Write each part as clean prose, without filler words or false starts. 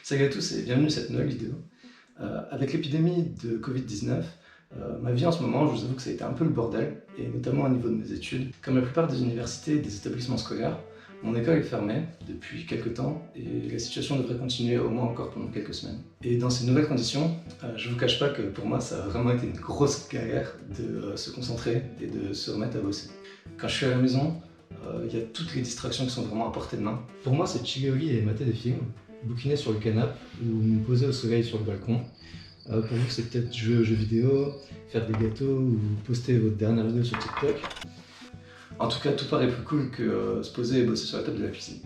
Salut à tous et bienvenue à cette nouvelle vidéo. Avec l'épidémie de Covid-19, ma vie en ce moment, je vous avoue que ça a été un peu le bordel, et notamment au niveau de mes études. Comme la plupart des universités et des établissements scolaires, mon école est fermée depuis quelques temps et la situation devrait continuer au moins encore pendant quelques semaines. Et dans ces nouvelles conditions, je vous cache pas que pour moi ça a vraiment été une grosse galère de se concentrer et de se remettre à bosser. Quand je suis à la maison, il y a toutes les distractions qui sont vraiment à portée de main. Pour moi, c'est chiller au lit et mater des films, bouquiner sur le canapé ou me poser au soleil sur le balcon. Pour vous, c'est peut-être jouer aux jeux vidéo, faire des gâteaux ou poster votre dernière vidéo sur TikTok. En tout cas, tout paraît plus cool que se poser et bosser sur la table de la cuisine.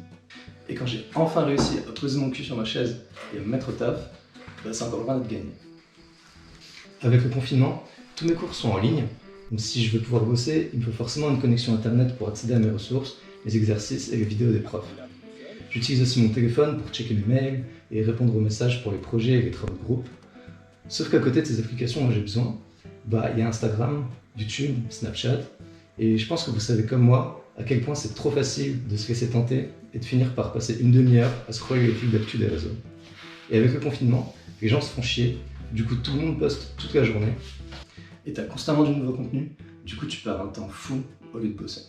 Et quand j'ai enfin réussi à poser mon cul sur ma chaise et à me mettre au taf, c'est encore loin d'être gagné. Avec le confinement, tous mes cours sont en ligne. Donc si je veux pouvoir bosser, il me faut forcément une connexion internet pour accéder à mes ressources, mes exercices et les vidéos des profs. J'utilise aussi mon téléphone pour checker mes mails et répondre aux messages pour les projets et les travaux de groupe. Sauf qu'à côté de ces applications dont j'ai besoin, il y a Instagram, YouTube, Snapchat, et je pense que vous savez comme moi à quel point c'est trop facile de se laisser tenter et de finir par passer une demi-heure à scroller les fils d'actu des réseaux. Et avec le confinement, les gens se font chier, du coup tout le monde poste toute la journée, et t'as constamment du nouveau contenu, du coup tu perds un temps fou au lieu de bosser.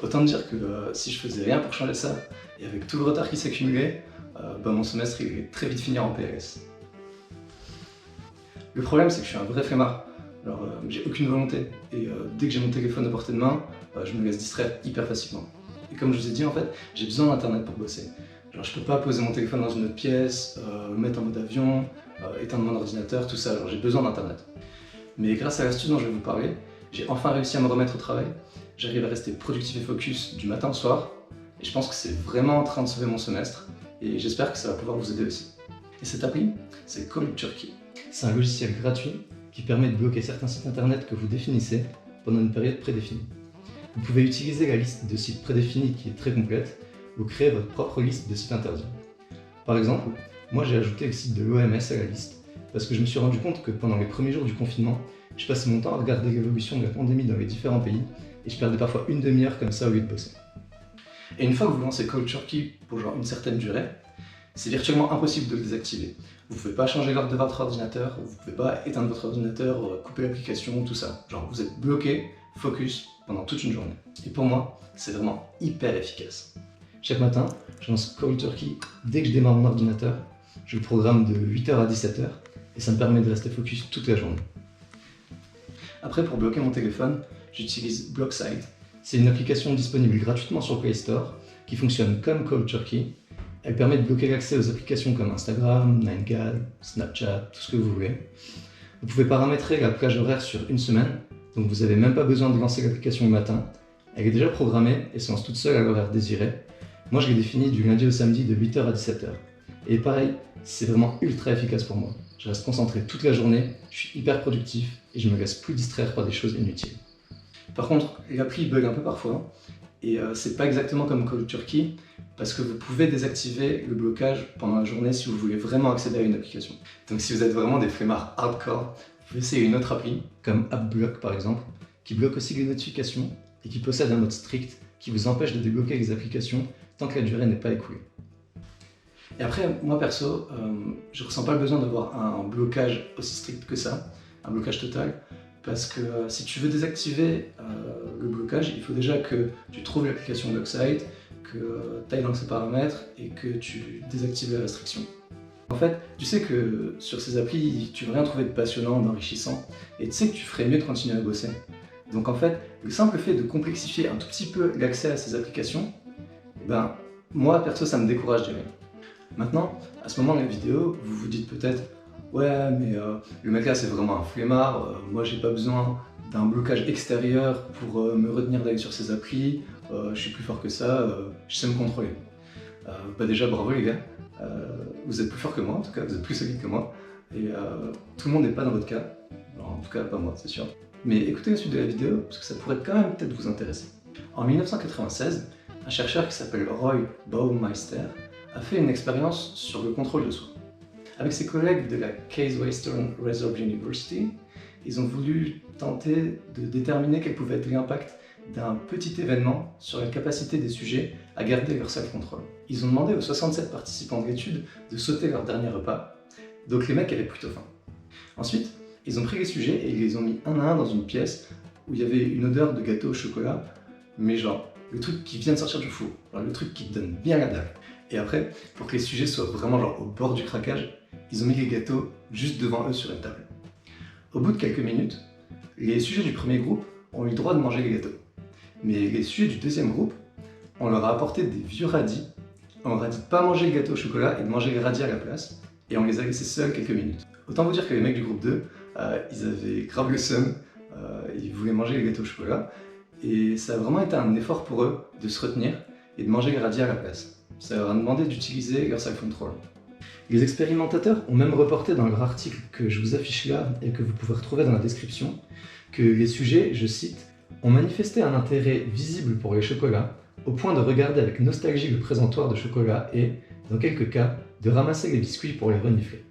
Autant dire que si je faisais rien pour changer ça, et avec tout le retard qui s'accumulait, mon semestre il allait très vite finir en PLS. Le problème c'est que je suis un vrai flemmard, alors j'ai aucune volonté, et dès que j'ai mon téléphone à portée de main, je me laisse distraire hyper facilement. Et comme je vous ai dit en fait, j'ai besoin d'internet pour bosser. Genre je peux pas poser mon téléphone dans une autre pièce, le mettre en mode avion, éteindre mon ordinateur, tout ça, alors j'ai besoin d'internet. Mais grâce à l'astuce dont je vais vous parler, j'ai enfin réussi à me remettre au travail, j'arrive à rester productif et focus du matin au soir, et je pense que c'est vraiment en train de sauver mon semestre, et j'espère que ça va pouvoir vous aider aussi. Et cette appli, c'est Cold Turkey. C'est un logiciel gratuit qui permet de bloquer certains sites internet que vous définissez pendant une période prédéfinie. Vous pouvez utiliser la liste de sites prédéfinis qui est très complète, ou créer votre propre liste de sites interdits. Par exemple, moi j'ai ajouté le site de l'OMS à la liste, parce que je me suis rendu compte que pendant les premiers jours du confinement, je passais mon temps à regarder l'évolution de la pandémie dans les différents pays, et je perdais parfois une demi-heure comme ça au lieu de bosser. Et une fois que vous lancez Cold Turkey pour genre une certaine durée, c'est virtuellement impossible de le désactiver. Vous ne pouvez pas changer l'ordre de votre ordinateur, vous ne pouvez pas éteindre votre ordinateur, couper l'application, tout ça. Genre vous êtes bloqué, focus, pendant toute une journée. Et pour moi, c'est vraiment hyper efficace. Chaque matin, je lance Cold Turkey dès que je démarre mon ordinateur, je le programme de 8h à 17h, et ça me permet de rester focus toute la journée. Après, pour bloquer mon téléphone, j'utilise Blockside. C'est une application disponible gratuitement sur Play Store, qui fonctionne comme Cold Turkey. Elle permet de bloquer l'accès aux applications comme Instagram, 9gag, Snapchat, tout ce que vous voulez. Vous pouvez paramétrer la plage horaire sur une semaine, donc vous n'avez même pas besoin de lancer l'application le matin. Elle est déjà programmée et se lance toute seule à l'horaire désiré. Moi je l'ai définie du lundi au samedi de 8h à 17h. Et pareil, c'est vraiment ultra efficace pour moi. Je reste concentré toute la journée, je suis hyper productif et je me laisse plus distraire par des choses inutiles. Par contre, l'appli bug un peu parfois, et c'est pas exactement comme Cold Turkey, parce que vous pouvez désactiver le blocage pendant la journée si vous voulez vraiment accéder à une application. Donc si vous êtes vraiment des flemmards hardcore, vous pouvez essayer une autre appli, comme AppBlock par exemple, qui bloque aussi les notifications et qui possède un mode strict qui vous empêche de débloquer les applications tant que la durée n'est pas écoulée. Et après, moi perso, je ressens pas le besoin d'avoir un blocage aussi strict que ça, un blocage total, parce que si tu veux désactiver le blocage, il faut déjà que tu trouves l'application Blockside, que tu ailles dans ses paramètres et que tu désactives la restriction. En fait, tu sais que sur ces applis, tu vas rien trouver de passionnant, d'enrichissant, et tu sais que tu ferais mieux de continuer à bosser. Donc en fait, le simple fait de complexifier un tout petit peu l'accès à ces applications, moi perso ça me décourage d'y aller. Maintenant, à ce moment de la vidéo, vous vous dites peut-être « Ouais, mais le mec là c'est vraiment un flemmard, moi j'ai pas besoin d'un blocage extérieur pour me retenir d'aller sur ces applis, je suis plus fort que ça, je sais me contrôler. » Déjà bravo les gars, vous êtes plus fort que moi en tout cas, vous êtes plus solide que moi, et tout le monde n'est pas dans votre cas, en tout cas pas moi c'est sûr. Mais écoutez la suite de la vidéo parce que ça pourrait quand même peut-être vous intéresser. En 1996, un chercheur qui s'appelle Roy Baumeister a fait une expérience sur le contrôle de soi. Avec ses collègues de la Case Western Reserve University, ils ont voulu tenter de déterminer quel pouvait être l'impact d'un petit événement sur la capacité des sujets à garder leur self-control. Ils ont demandé aux 67 participants de l'étude de sauter leur dernier repas, donc les mecs avaient plutôt faim. Ensuite, ils ont pris les sujets et ils les ont mis un à un dans une pièce où il y avait une odeur de gâteau au chocolat, mais genre le truc qui vient de sortir du four, genre le truc qui te donne bien la dalle. Et après, pour que les sujets soient vraiment genre au bord du craquage, ils ont mis les gâteaux juste devant eux sur une table. Au bout de quelques minutes, les sujets du premier groupe ont eu le droit de manger les gâteaux. Mais les sujets du deuxième groupe, on leur a apporté des vieux radis, on leur a dit de pas manger le gâteau au chocolat et de manger les radis à la place, et on les a laissés seuls quelques minutes. Autant vous dire que les mecs du groupe 2, ils avaient grave le seum, ils voulaient manger les gâteaux au chocolat, et ça a vraiment été un effort pour eux de se retenir et de manger les radis à la place. Ça leur a demandé d'utiliser leur self-control. Les expérimentateurs ont même reporté dans leur article que je vous affiche là et que vous pouvez retrouver dans la description, que les sujets, je cite, ont manifesté un intérêt visible pour les chocolats, au point de regarder avec nostalgie le présentoir de chocolat et, dans quelques cas, de ramasser les biscuits pour les renifler.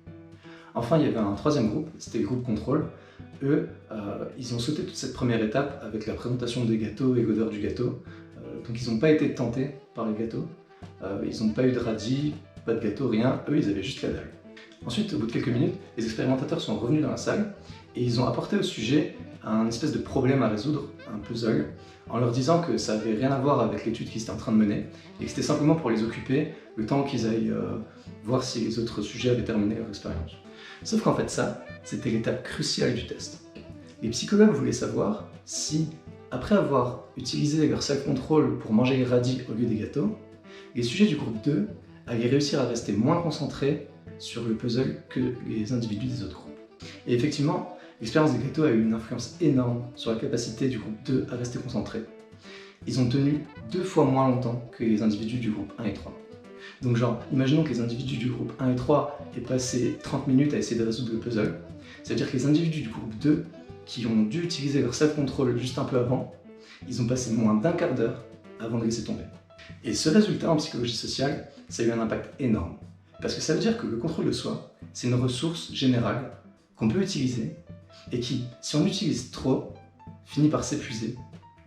Enfin, il y avait un troisième groupe, c'était le groupe contrôle. Eux, ils ont sauté toute cette première étape avec la présentation des gâteaux et l'odeur du gâteau. Donc ils n'ont pas été tentés par les gâteaux. Ils n'ont pas eu de radis, pas de gâteau, rien. Eux, ils avaient juste la dalle. Ensuite, au bout de quelques minutes, les expérimentateurs sont revenus dans la salle et ils ont apporté au sujet un espèce de problème à résoudre, un puzzle, en leur disant que ça n'avait rien à voir avec l'étude qu'ils étaient en train de mener et que c'était simplement pour les occuper le temps qu'ils aillent voir si les autres sujets avaient terminé leur expérience. Sauf qu'en fait ça, c'était l'étape cruciale du test. Les psychologues voulaient savoir si, après avoir utilisé leur self-control pour manger les radis au lieu des gâteaux, les sujets du groupe 2 allaient réussir à rester moins concentrés sur le puzzle que les individus des autres groupes. Et effectivement, l'expérience des gâteaux a eu une influence énorme sur la capacité du groupe 2 à rester concentré. Ils ont tenu 2 fois moins longtemps que les individus du groupe 1 et 3. Donc genre, imaginons que les individus du groupe 1 et 3 aient passé 30 minutes à essayer de résoudre le puzzle. Ça veut dire que les individus du groupe 2, qui ont dû utiliser leur self-control juste un peu avant, ils ont passé moins d'un quart d'heure avant de laisser tomber. Et ce résultat en psychologie sociale, ça a eu un impact énorme. Parce que ça veut dire que le contrôle de soi, c'est une ressource générale qu'on peut utiliser et qui, si on l'utilise trop, finit par s'épuiser,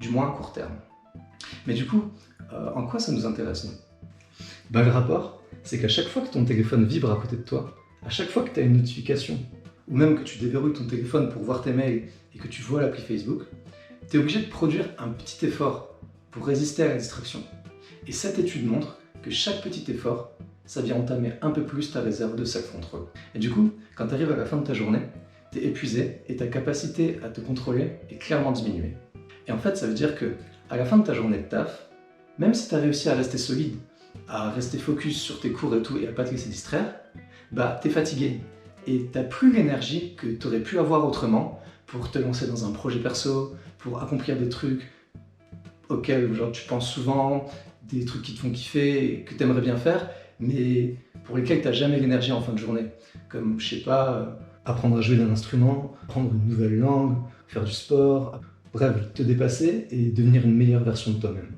du moins à court terme. Mais du coup, en quoi ça nous intéresse, nous ? Le rapport, c'est qu'à chaque fois que ton téléphone vibre à côté de toi, à chaque fois que tu as une notification, ou même que tu déverrouilles ton téléphone pour voir tes mails et que tu vois l'appli Facebook, tu es obligé de produire un petit effort pour résister à la distraction. Et cette étude montre que chaque petit effort, ça vient entamer un peu plus ta réserve de self-control. Et du coup, quand tu arrives à la fin de ta journée, tu es épuisé et ta capacité à te contrôler est clairement diminuée. Et en fait, ça veut dire que à la fin de ta journée de taf, même si tu as réussi à rester solide, à rester focus sur tes cours et tout et à pas te laisser distraire, bah t'es fatigué et t'as plus l'énergie que tu aurais pu avoir autrement pour te lancer dans un projet perso, pour accomplir des trucs auxquels genre, tu penses souvent, des trucs qui te font kiffer et que tu aimerais bien faire, mais pour lesquels tu n'as jamais l'énergie en fin de journée. Comme, je sais pas, apprendre à jouer d'un instrument, apprendre une nouvelle langue, faire du sport, bref, te dépasser et devenir une meilleure version de toi-même.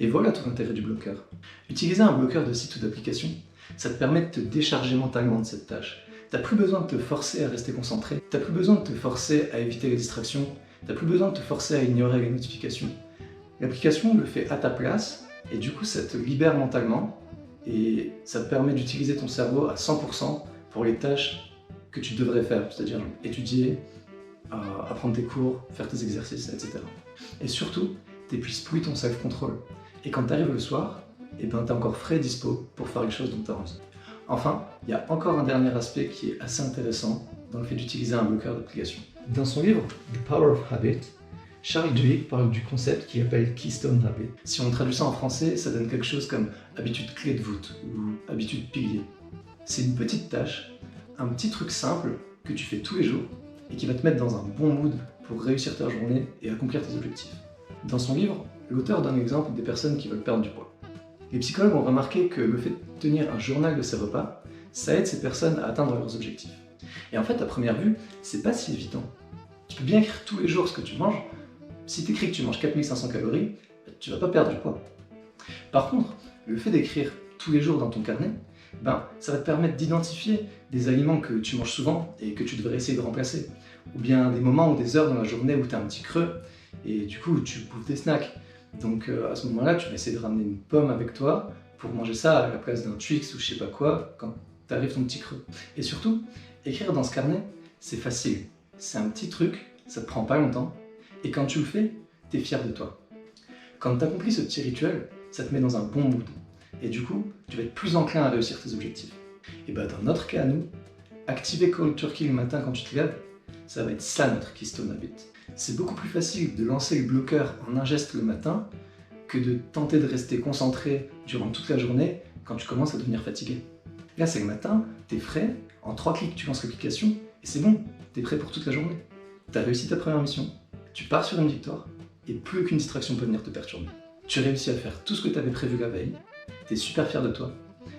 Et voilà tout l'intérêt du bloqueur. Utiliser un bloqueur de site ou d'application, ça te permet de te décharger mentalement de cette tâche. T'as plus besoin de te forcer à rester concentré, t'as plus besoin de te forcer à éviter les distractions, t'as plus besoin de te forcer à ignorer les notifications. L'application le fait à ta place, et du coup ça te libère mentalement, et ça te permet d'utiliser ton cerveau à 100% pour les tâches que tu devrais faire, c'est-à-dire étudier, apprendre tes cours, faire tes exercices, etc. Et surtout, t'épuises plus ton self-control. Et quand t'arrives le soir, et ben t'es encore frais et dispo pour faire les choses dont t'as envie. Enfin, il y a encore un dernier aspect qui est assez intéressant dans le fait d'utiliser un bloqueur d'application. Dans son livre The Power of Habit, Charles Duhigg parle du concept qu'il appelle Keystone Habit. Si on traduit ça en français, ça donne quelque chose comme habitude clé de voûte ou habitude pilier. C'est une petite tâche, un petit truc simple que tu fais tous les jours et qui va te mettre dans un bon mood pour réussir ta journée et accomplir tes objectifs. Dans son livre, l'auteur donne l'exemple des personnes qui veulent perdre du poids. Les psychologues ont remarqué que le fait de tenir un journal de ses repas, ça aide ces personnes à atteindre leurs objectifs. Et en fait, à première vue, c'est pas si évident. Tu peux bien écrire tous les jours ce que tu manges. Si tu écris que tu manges 4500 calories, tu vas pas perdre du poids. Par contre, le fait d'écrire tous les jours dans ton carnet, ça va te permettre d'identifier des aliments que tu manges souvent et que tu devrais essayer de remplacer. Ou bien des moments ou des heures dans la journée où tu as un petit creux et du coup tu bouffes des snacks. Donc à ce moment-là, tu vas essayer de ramener une pomme avec toi pour manger ça à la place d'un Twix ou je sais pas quoi quand t'arrives ton petit creux. Et surtout, écrire dans ce carnet, c'est facile. C'est un petit truc, ça te prend pas longtemps, et quand tu le fais, t'es fier de toi. Quand tu accomplis ce petit rituel, ça te met dans un bon mood. Et du coup, tu vas être plus enclin à réussir tes objectifs. Et bah dans notre cas à nous, activer Cold Turkey le matin quand tu te lèves, ça va être ça notre keystone habit. C'est beaucoup plus facile de lancer le bloqueur en un geste le matin que de tenter de rester concentré durant toute la journée quand tu commences à devenir fatigué. Là c'est le matin, t'es frais, en 3 clics tu lances l'application et c'est bon, t'es prêt pour toute la journée. T'as réussi ta première mission, tu pars sur une victoire et plus aucune distraction peut venir te perturber. Tu réussis à faire tout ce que tu avais prévu la veille, t'es super fier de toi,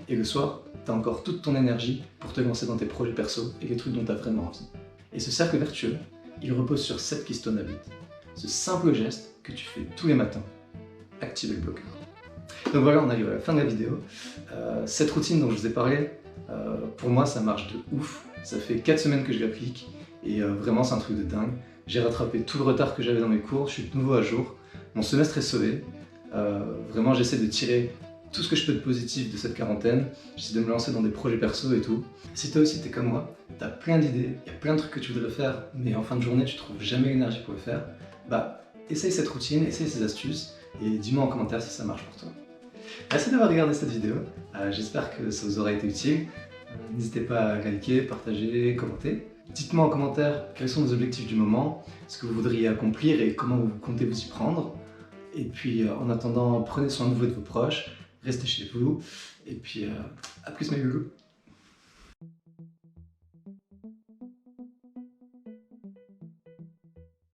et le soir, t'as encore toute ton énergie pour te lancer dans tes projets perso et les trucs dont t'as vraiment envie. Et ce cercle vertueux, il repose sur cette keystone habit, ce simple geste que tu fais tous les matins, activer le bloqueur. Donc voilà, on arrive à la fin de la vidéo. Cette routine dont je vous ai parlé, pour moi ça marche de ouf, ça fait 4 semaines que je l'applique, et vraiment c'est un truc de dingue. J'ai rattrapé tout le retard que j'avais dans mes cours, je suis de nouveau à jour, mon semestre est sauvé. Vraiment j'essaie de tirer tout ce que je peux de positif de cette quarantaine, j'essaie de me lancer dans des projets perso et tout. Si toi aussi t'es comme moi, t'as plein d'idées, il y a plein de trucs que tu voudrais faire, mais en fin de journée tu trouves jamais l'énergie pour le faire, bah essaye cette routine, essaye ces astuces, et dis-moi en commentaire si ça marche pour toi. Merci d'avoir regardé cette vidéo, j'espère que ça vous aura été utile. N'hésitez pas à liker, partager, commenter. Dites-moi en commentaire quels sont vos objectifs du moment, ce que vous voudriez accomplir et comment vous comptez vous y prendre. Et puis en attendant, prenez soin de vous et de vos proches, restez chez vous, et puis à plus mes loulous.